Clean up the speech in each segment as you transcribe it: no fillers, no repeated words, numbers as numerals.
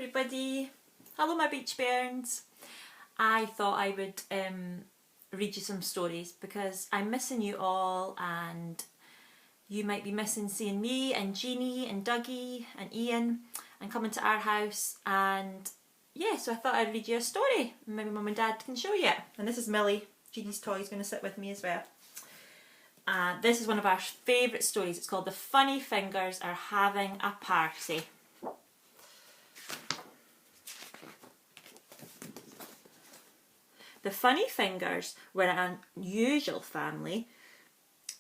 everybody. Hello my beach bairns. I thought I would read you some stories because I'm missing you all and you might be missing seeing me and Jeannie and Dougie and Ian and coming to our house, and yeah, so I thought I'd read you a story. Maybe Mum and Dad can show you. And this is Millie, Jeannie's toy, is going to sit with me as well. This is one of our favourite stories. It's called The Funny Fingers Are Having a Party. The Funny Fingers were an unusual family,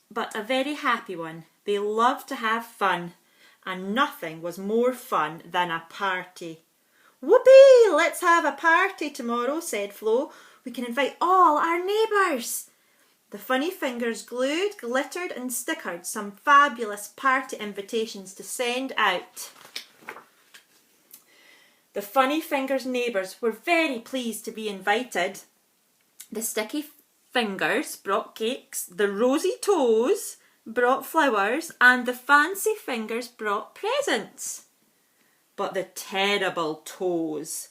but a very happy one. They loved to have fun, and nothing was more fun than a party. "Whoopee! Let's have a party tomorrow," said Flo. "We can invite all our neighbours." The Funny Fingers glued, glittered and stickered some fabulous party invitations to send out. The Funny Fingers neighbours were very pleased to be invited. The Sticky Fingers brought cakes, the Rosy Toes brought flowers, and the Fancy Fingers brought presents. But the Terrible Toes,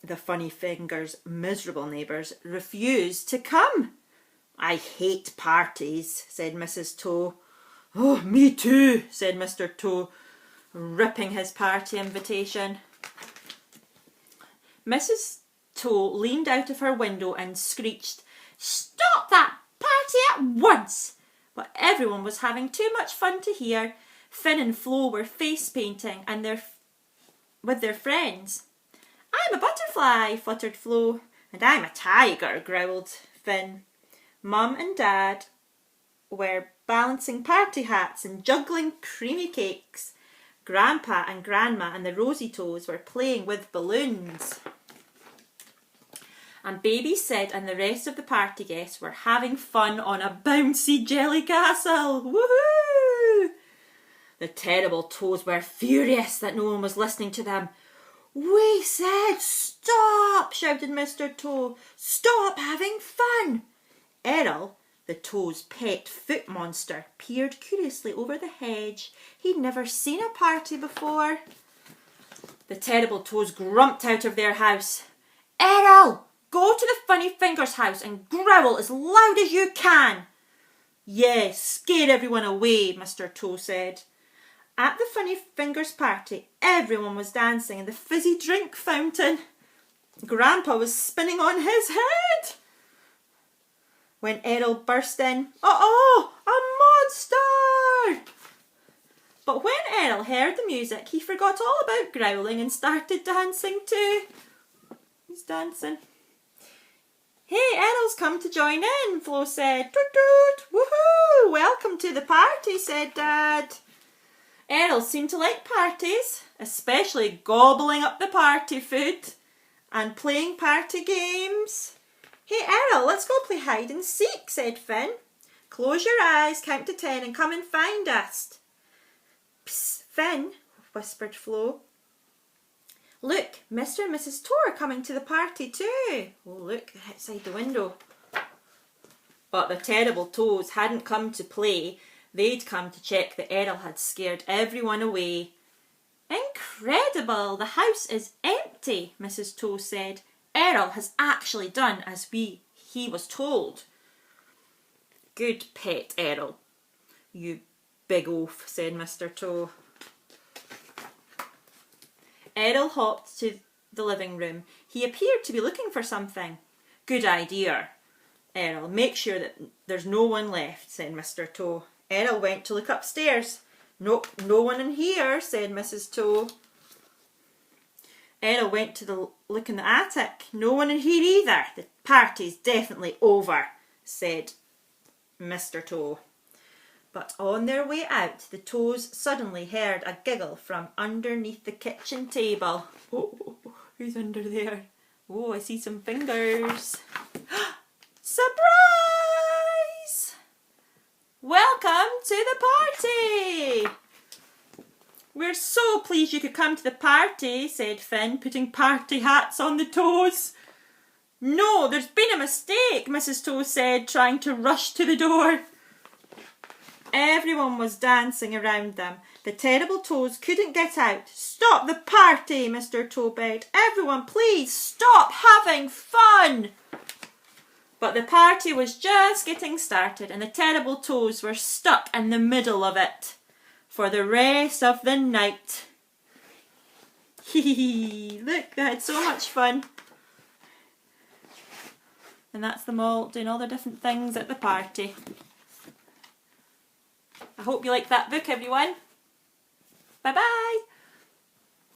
the Funny Fingers' miserable neighbours, refused to come. "I hate parties," said Mrs. Toe. "Oh, me too," said Mr. Toe, ripping his party invitation. Mrs. Toe leaned out of her window and screeched, "Stop that party at once!" But everyone was having too much fun to hear. Finn and Flo were face painting and with their friends. "I'm a butterfly," fluttered Flo. "And I'm a tiger," growled Finn. Mum and Dad were balancing party hats and juggling creamy cakes. Grandpa and Grandma and the Rosy Toes were playing with balloons. And Baby Sid and the rest of the party guests were having fun on a bouncy jelly castle. Woohoo! The Terrible Toes were furious that no one was listening to them. "We said stop!" shouted Mr. Toe. "Stop having fun!" Errol, the Toes' pet foot monster, peered curiously over the hedge. He'd never seen a party before. The Terrible Toes grumped out of their house. "Errol! Go to the Funny Fingers house and growl as loud as you can." "Yes, scare everyone away," Mr. Toe said. At the Funny Fingers party, everyone was dancing in the fizzy drink fountain. Grandpa was spinning on his head when Errol burst in. "Uh-oh, a monster!" But when Errol heard the music, he forgot all about growling and started dancing too. He's dancing. "Hey, Errol's come to join in," Flo said. "Toot toot! Woohoo! Welcome to the party," said Dad. Errol seemed to like parties, especially gobbling up the party food and playing party games. "Hey, Errol, let's go play hide and seek," said Finn. "Close your eyes, count to 10 and come and find us." "Psst, Finn," whispered Flo. "Look, Mr. and Mrs. Toe are coming to the party too." "Oh, look, outside the window." But the Terrible Toes hadn't come to play. They'd come to check that Errol had scared everyone away. "Incredible! The house is empty," Mrs. Toe said. "Errol has actually done as he was told." "Good pet, Errol, you big oaf," said Mr. Toe. Errol hopped to the living room. He appeared to be looking for something. "Good idea, Errol. Make sure that there's no one left," said Mr. Toe. Errol went to look upstairs. "Nope, no one in here," said Mrs. Toe. Errol went to look in the attic. "No one in here either. The party's definitely over," said Mr. Toe. But on their way out, the Toes suddenly heard a giggle from underneath the kitchen table. "Oh, who's under there? Oh, I see some fingers." Surprise! "Welcome to the party!" "We're so pleased you could come to the party," said Finn, putting party hats on the Toes. "No, there's been a mistake," Mrs. Toe said, trying to rush to the door. Everyone was dancing around them. The terrible toads couldn't get out. Stop the party, Mr. Toe begged. Everyone, please stop having fun. But the party was just getting started and the terrible toads were stuck in the middle of it for the rest of the night. Look, they had so much fun. And that's them all doing all their different things at the party. I hope you like that book, everyone. Bye-bye.